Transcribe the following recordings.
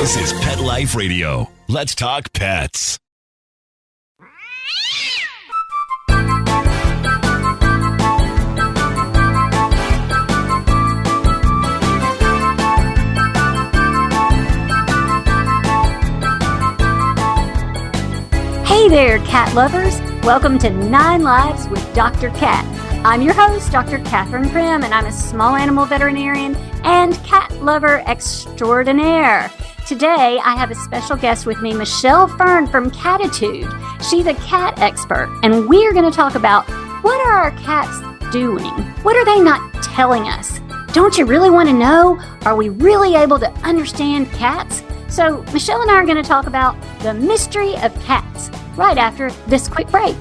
This is Pet Life Radio. Let's talk pets. Hey there, cat lovers. Welcome to 9 Lives with Dr. Cat. I'm your host, Dr. Catherine Prim, and I'm a small animal veterinarian and cat lover extraordinaire. Today, I have a special guest with me, Michelle Fern from Cattitude. She's a cat expert, and we're going to talk about what are our cats doing? What are they not telling us? Don't you really want to know? Are we really able to understand cats? So, Michelle and I are going to talk about the mystery of cats right after this quick break.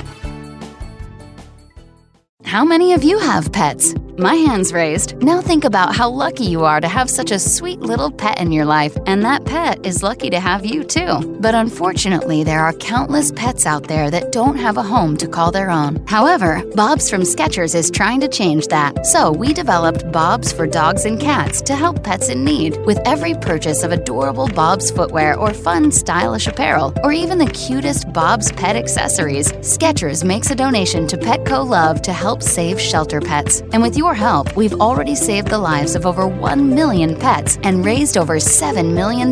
How many of you have pets? My hand's raised. Now think about how lucky you are to have such a sweet little pet in your life, and that pet is lucky to have you too. But unfortunately, there are countless pets out there that don't have a home to call their own. However, Bob's from Skechers is trying to change that. So we developed Bob's for dogs and cats to help pets in need. With every purchase of adorable Bob's footwear or fun, stylish apparel, or even the cutest Bob's pet accessories, Skechers makes a donation to Petco Love to help save shelter pets. And with your help, we've already saved the lives of over 1 million pets and raised over $7 million.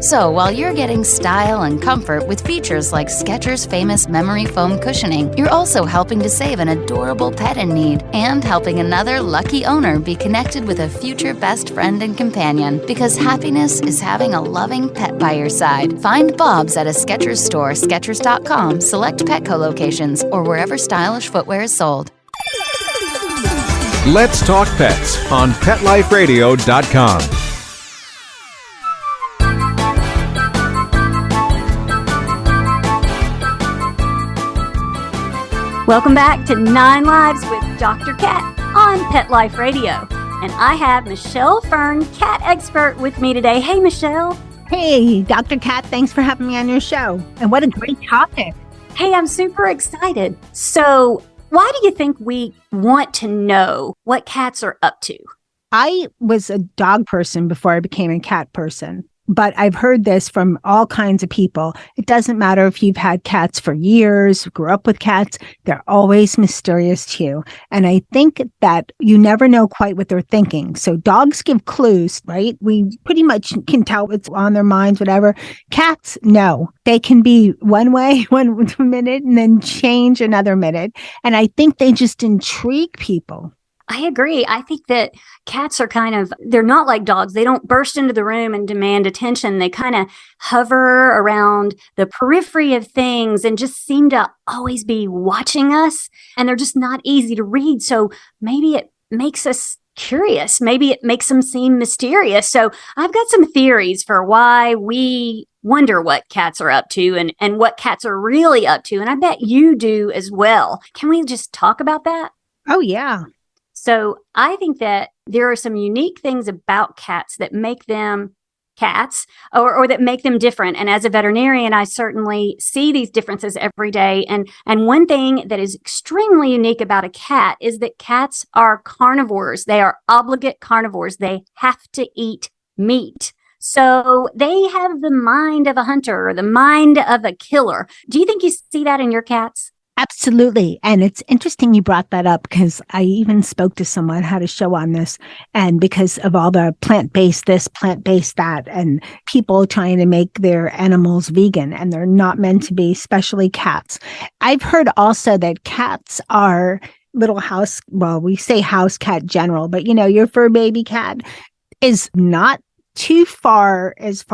So while you're getting style and comfort with features like Skechers' famous memory foam cushioning, you're also helping to save an adorable pet in need and helping another lucky owner be connected with a future best friend and companion, because happiness is having a loving pet by your side. Find Bob's at a Skechers store, Skechers.com, select Petco locations, or wherever stylish footwear is sold. Let's Talk Pets on PetLifeRadio.com. Welcome back to 9 Lives with Dr. Cat on Pet Life Radio. And I have Michelle Fern, cat expert, with me today. Hey, Michelle. Hey, Dr. Cat, thanks for having me on your show. And what a great topic. Hey, I'm super excited. So, why do you think we want to know what cats are up to? I was a dog person before I became a cat person, but I've heard this from all kinds of people. It doesn't matter if you've had cats for years, grew up with cats, they're always mysterious to you. And I think that you never know quite what they're thinking. So dogs give clues, right? We pretty much can tell what's on their minds, whatever. Cats, no. They can be one way one minute and then change another minute. And I think they just intrigue people. I agree. I think that cats are they're not like dogs. They don't burst into the room and demand attention. They kind of hover around the periphery of things and just seem to always be watching us. And they're just not easy to read. So maybe it makes us curious. Maybe it makes them seem mysterious. So I've got some theories for why we wonder what cats are up to and what cats are really up to. And I bet you do as well. Can we just talk about that? Oh, yeah. So I think that there are some unique things about cats that make them cats or that make them different. And as a veterinarian, I certainly see these differences every day. And one thing that is extremely unique about a cat is that cats are carnivores. They are obligate carnivores. They have to eat meat. So they have the mind of a hunter or the mind of a killer. Do you think you see that in your cats? Absolutely. And it's interesting you brought that up because I even spoke to someone, had a show on this, and because of all the plant-based this, plant-based that, and people trying to make their animals vegan, and they're not meant to be, especially cats. I've heard also that cats are little we say house cat general, but your fur baby cat is not too far as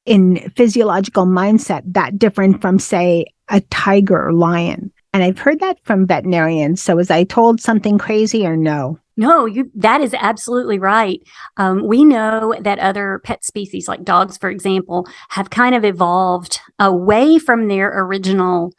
in physiological mindset that different from, say, a tiger or lion. And I've heard that from veterinarians. So was I told something crazy or no? No, that is absolutely right. We know that other pet species like dogs, for example, have kind of evolved away from their original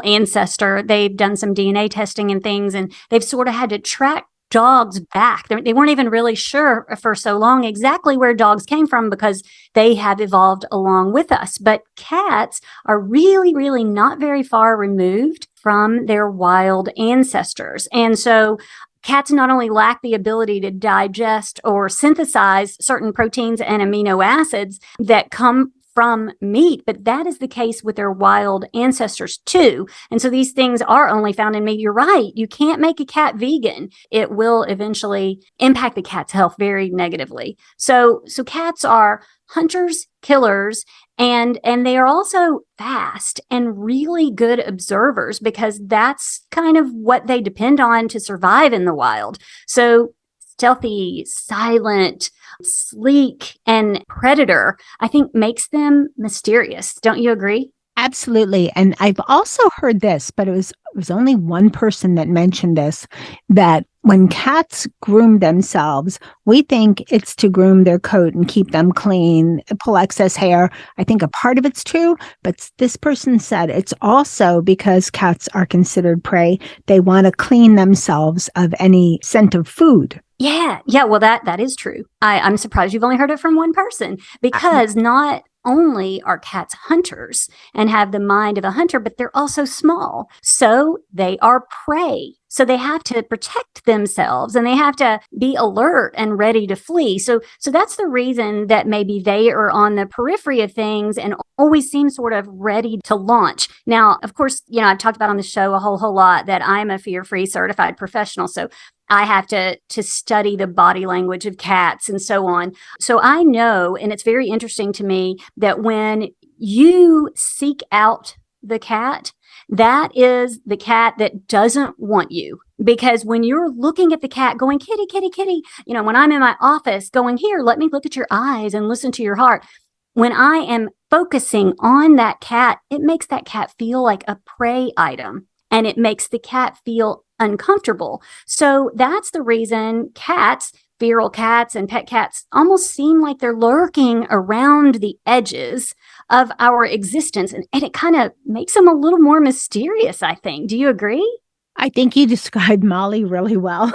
ancestor. They've done some DNA testing and things, and they've sort of had to track dogs back. They weren't even really sure for so long exactly where dogs came from because they have evolved along with us. But cats are really, really not very far removed from their wild ancestors. And so cats not only lack the ability to digest or synthesize certain proteins and amino acids that come from meat, but that is the case with their wild ancestors too. And so these things are only found in meat. You're right. You can't make a cat vegan. It will eventually impact the cat's health very negatively. So cats are hunters, killers, and they are also fast and really good observers because that's kind of what they depend on to survive in the wild. So stealthy, silent, sleek, and predator, I think makes them mysterious. Don't you agree? Absolutely. And I've also heard this, but it was only one person that mentioned this, that when cats groom themselves, we think it's to groom their coat and keep them clean, pull excess hair. I think a part of it's true, but this person said it's also because cats are considered prey. They want to clean themselves of any scent of food. Yeah. Well, that is true. I'm surprised you've only heard it from one person because not only are cats hunters and have the mind of a hunter, but they're also small. So they are prey. So they have to protect themselves and they have to be alert and ready to flee. So that's the reason that maybe they are on the periphery of things and always seem sort of ready to launch. Now, of course, I've talked about on the show a whole lot that I'm a fear-free certified professional. So I have to study the body language of cats and so on. So I know, and it's very interesting to me, that when you seek out the cat, that is the cat that doesn't want you. Because when you're looking at the cat going, kitty, kitty, kitty, when I'm in my office going, here, let me look at your eyes and listen to your heart. When I am focusing on that cat, it makes that cat feel like a prey item. And it makes the cat feel uncomfortable. So that's the reason cats, feral cats and pet cats, almost seem like they're lurking around the edges of our existence. And it kind of makes them a little more mysterious, I think. Do you agree? I think you described Molly really well.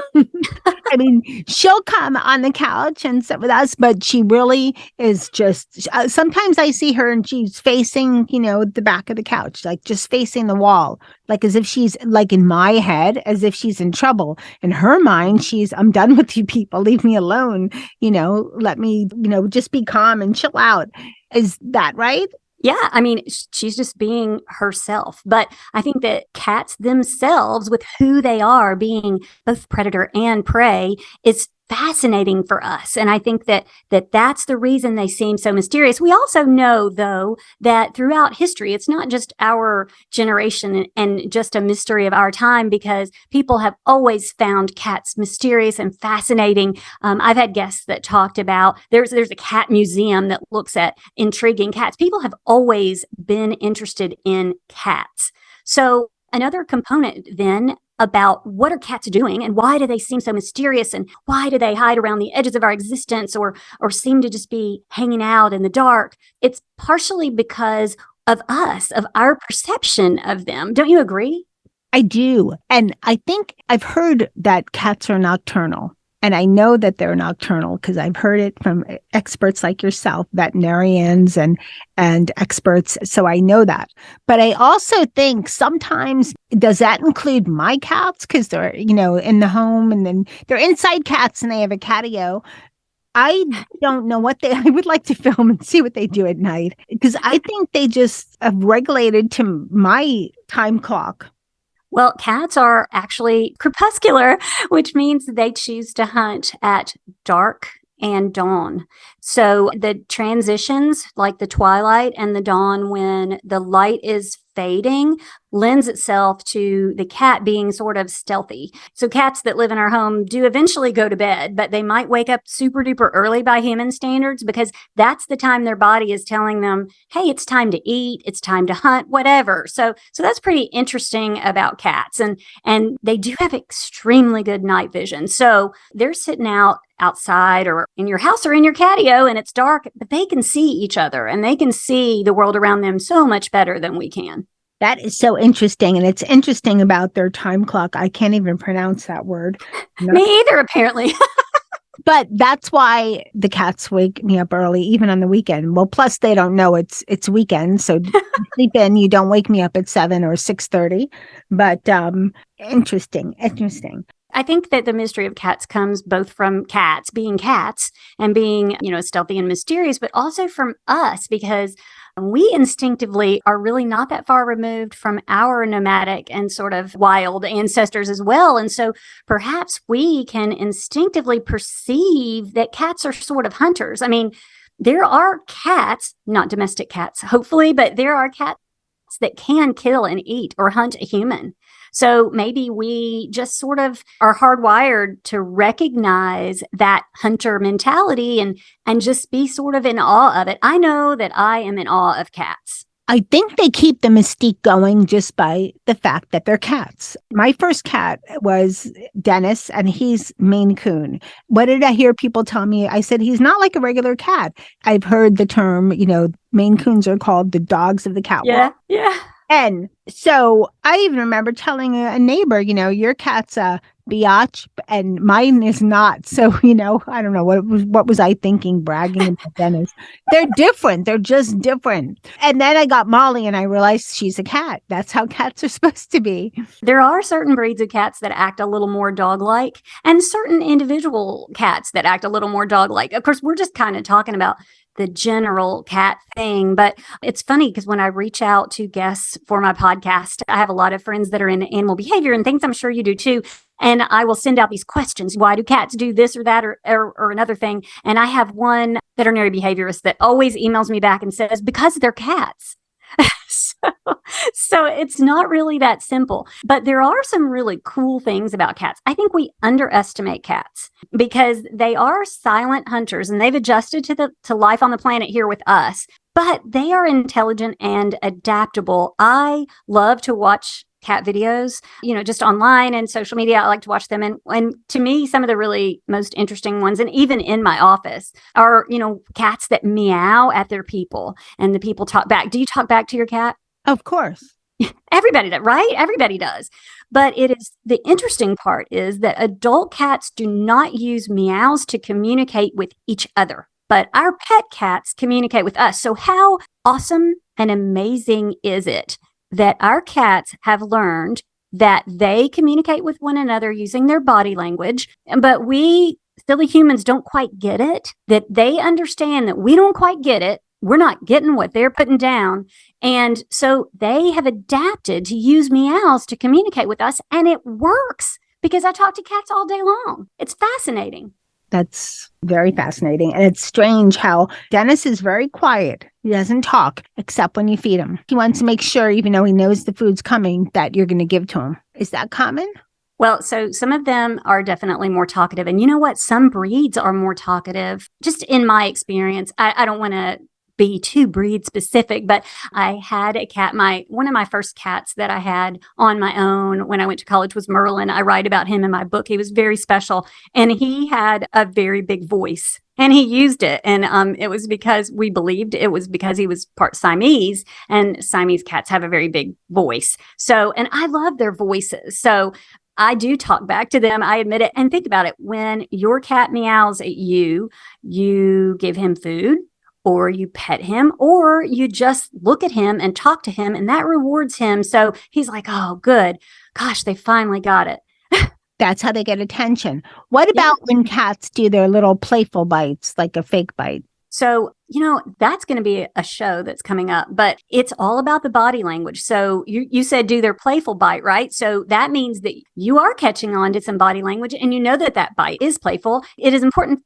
I mean, she'll come on the couch and sit with us, but she really is just, sometimes I see her and she's facing, the back of the couch, like just facing the wall, like as if she's like in my head, as if she's in trouble. In her mind, I'm done with you people. Leave me alone. Let me, just be calm and chill out. Is that right? Yeah, I mean, she's just being herself. But I think that cats themselves, with who they are, being both predator and prey, is fascinating for us. And I think that's the reason they seem so mysterious. We also know, though, that throughout history, it's not just our generation and just a mystery of our time, because people have always found cats mysterious and fascinating. I've had guests that talked about there's a cat museum that looks at intriguing cats. People have always been interested in cats. So another component then about what are cats doing and why do they seem so mysterious and why do they hide around the edges of our existence or seem to just be hanging out in the dark? It's partially because of us, of our perception of them. Don't you agree? I do. And I think I've heard that cats are nocturnal. And I know that they're nocturnal because I've heard it from experts like yourself, veterinarians and experts. So I know that. But I also think sometimes, does that include my cats? Because they're, in the home and then they're inside cats and they have a catio. I don't know I would like to film and see what they do at night because I think they just have regulated to my time clock. Well, cats are actually crepuscular, which means they choose to hunt at dark and dawn. So the transitions, like the twilight and the dawn, when the light is fading, lends itself to the cat being sort of stealthy. So cats that live in our home do eventually go to bed, but they might wake up super duper early by human standards because that's the time their body is telling them, hey, it's time to eat, it's time to hunt, whatever. So that's pretty interesting about cats. And they do have extremely good night vision. So they're sitting outside or in your house or in your catio and it's dark, but they can see each other and they can see the world around them so much better than we can. That is so interesting. And it's interesting about their time clock. I can't even pronounce that word. No. Me either, apparently. But that's why the cats wake me up early, even on the weekend. Well, plus they don't know it's weekend. So sleep in, you don't wake me up at 7 or 6:30. But interesting. I think that the mystery of cats comes both from cats and being, stealthy and mysterious, but also from us, because we instinctively are really not that far removed from our nomadic and sort of wild ancestors as well. And so perhaps we can instinctively perceive that cats are sort of hunters. I mean, there are cats, not domestic cats, hopefully, but there are cats that can kill and eat or hunt a human. So maybe we just sort of are hardwired to recognize that hunter mentality and just be sort of in awe of it. I know that I am in awe of cats. I think they keep the mystique going just by the fact that they're cats. My first cat was Dennis, and he's Maine Coon. What did I hear people tell me? I said, he's not like a regular cat. I've heard the term, Maine Coons are called the dogs of the catwalk. Yeah. And so I even remember telling a neighbor, your cat's a biatch and mine is not. So, I don't know what was I thinking, bragging about Dennis. They're different. They're just different. And then I got Molly and I realized she's a cat. That's how cats are supposed to be. There are certain breeds of cats that act a little more dog-like and certain individual cats that act a little more dog-like. Of course, we're just kind of talking about the general cat thing. But it's funny because when I reach out to guests for my podcast, I have a lot of friends that are in animal behavior and things. I'm sure you do too. And I will send out these questions. Why do cats do this or that or another thing? And I have one veterinary behaviorist that always emails me back and says, because they're cats. So it's not really that simple, but there are some really cool things about cats. I think we underestimate cats because they are silent hunters and they've adjusted to life on the planet here with us, but they are intelligent and adaptable. I love to watch cat videos, just online and social media. I like to watch them. And to me, some of the really most interesting ones, and even in my office, are, cats that meow at their people and the people talk back. Do you talk back to your cat? Of course. Everybody does, right? Everybody does. But the interesting part is that adult cats do not use meows to communicate with each other, but our pet cats communicate with us. So how awesome and amazing is it that our cats have learned that they communicate with one another using their body language, but we silly humans don't quite get it, that they understand that we don't quite get it. We're not getting what they're putting down. And so they have adapted to use meows to communicate with us. And it works because I talk to cats all day long. It's fascinating. That's very fascinating. And it's strange how Dennis is very quiet. He doesn't talk except when you feed him. He wants to make sure, even though he knows the food's coming, that you're going to give to him. Is that common? Well, so some of them are definitely more talkative. And you know what? Some breeds are more talkative. Just in my experience, I don't want to be too breed specific, but I had a cat. One of my first cats that I had on my own when I went to college was Merlin. I write about him in my book. He was very special, and he had a very big voice, and he used it. And it was because we believed it was because he was part Siamese, and Siamese cats have a very big voice. So, and I love their voices. So I do talk back to them. I admit it. And think about it. When your cat meows at you, you give him food, or you pet him, or you just look at him and talk to him, and that rewards him. So he's like, oh, good. Gosh, they finally got it. That's how they get attention. What about when cats do their little playful bites, like a fake bite? So, that's going to be a show that's coming up, but it's all about the body language. So you said do their playful bite, right? So that means that you are catching on to some body language and you know that bite is playful. It is important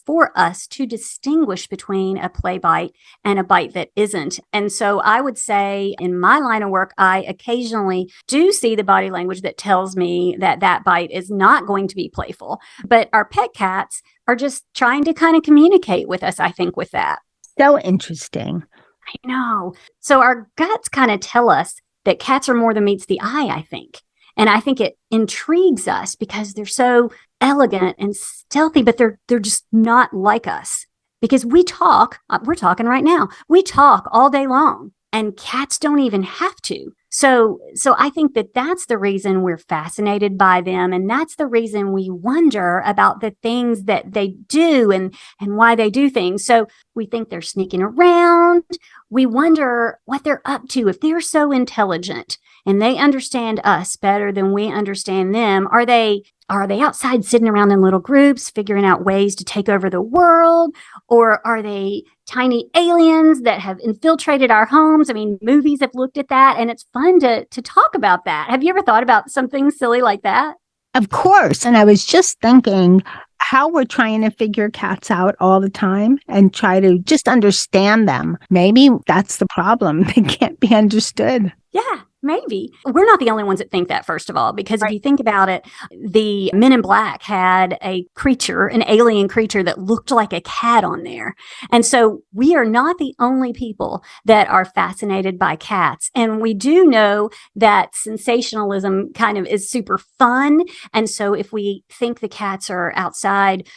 for us to distinguish between a play bite and a bite that isn't. And so I would say in my line of work, I occasionally do see the body language that tells me that bite is not going to be playful, but our pet cats are just trying to kind of communicate with us, I think, with that. So interesting. I know. So our guts kind of tell us that cats are more than meets the eye, I think. And I think it intrigues us because they're so elegant and stealthy, but they're just not like us. Because we're talking right now. We talk all day long, and cats don't even have to. So I think that's the reason we're fascinated by them. And that's the reason we wonder about the things that they do and why they do things. So we think they're sneaking around. We wonder what they're up to. If they're so intelligent and they understand us better than we understand them, are they Are they outside sitting around in little groups, figuring out ways to take over the world? Or are they tiny aliens that have infiltrated our homes? I mean, movies have looked at that, and it's fun to talk about that. Have you ever thought about something silly like that? Of course. And I was just thinking how we're trying to figure cats out all the time and try to just understand them. Maybe that's the problem. They can't be understood. Yeah, maybe. We're not the only ones that think that, first of all, because Right. if you think about it, the Men in Black had a creature, an alien creature that looked like a cat on there. And so we are not the only people that are fascinated by cats. And we do know that sensationalism kind of is super fun. And so if we think the cats are outside,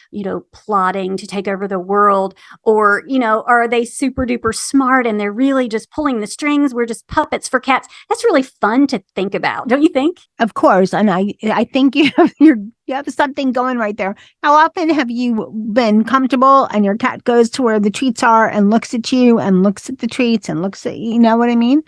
plotting to take over the world, or, are they super duper smart and they're really just pulling the strings? We're just puppets for cats. That's really fun to think about, don't you think? Of course. And I think you have something going right there. How often have you been comfortable and your cat goes to where the treats are and looks at you and looks at the treats and looks at, you know what I mean?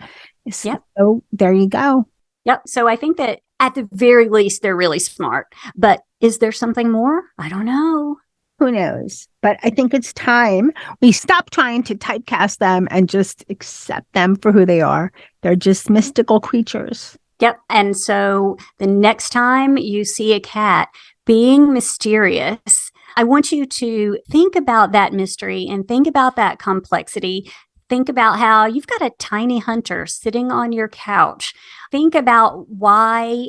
Yep. So there you go. Yep. So I think that at the very least, they're really smart. But is there something more? I don't know. Who knows? But I think it's time we stop trying to typecast them and just accept them for who they are. They're just mystical creatures. Yep. And so the next time you see a cat being mysterious, I want you to think about that mystery and think about that complexity. Think about how you've got a tiny hunter sitting on your couch. Think about why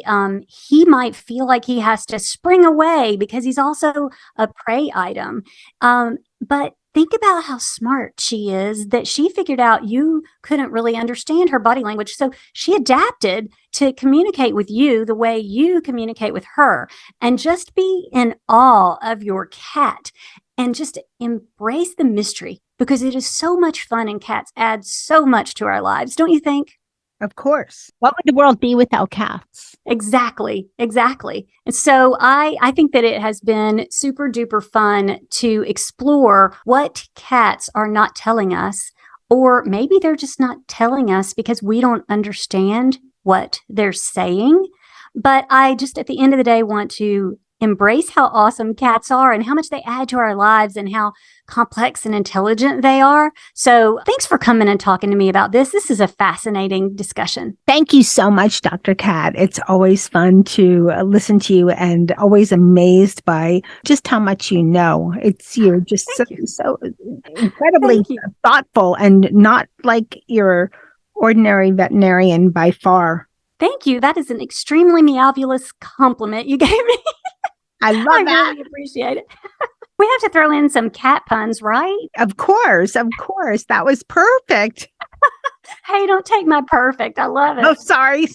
he might feel like he has to spring away because he's also a prey item. But think about how smart she is, that she figured out you couldn't really understand her body language. So she adapted to communicate with you the way you communicate with her. And just be in awe of your cat and just embrace the mystery, because it is so much fun and cats add so much to our lives, don't you think? Of course. What would the world be without cats? Exactly. And so I think that it has been super duper fun to explore what cats are not telling us, or maybe they're just not telling us because we don't understand what they're saying. But I just, at the end of the day, want to embrace how awesome cats are and how much they add to our lives and how complex and intelligent they are. So thanks for coming and talking to me about this. This is a fascinating discussion. Thank you so much, Dr. Cat. It's always fun to listen to you and always amazed by just how much you know. You're just so incredibly thoughtful and not like your ordinary veterinarian by far. Thank you. That is an extremely meowulous compliment you gave me. I love that. I really appreciate it. We have to throw in some cat puns, right? Of course. That was perfect. Hey, don't take my perfect. I love it. Oh, sorry.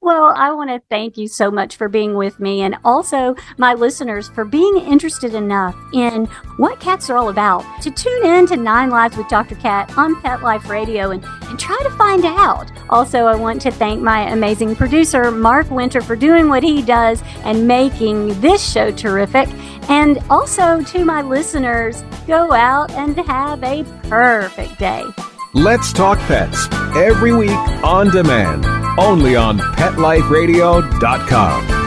Well, I want to thank you so much for being with me, and also my listeners for being interested enough in what cats are all about to tune in to 9 Lives with Dr. Cat on Pet Life Radio and try to find out. Also, I want to thank my amazing producer, Mark Winter, for doing what he does and making this show terrific. And also to my listeners, go out and have a perfect day. Let's Talk Pets, every week on demand, only on PetLifeRadio.com.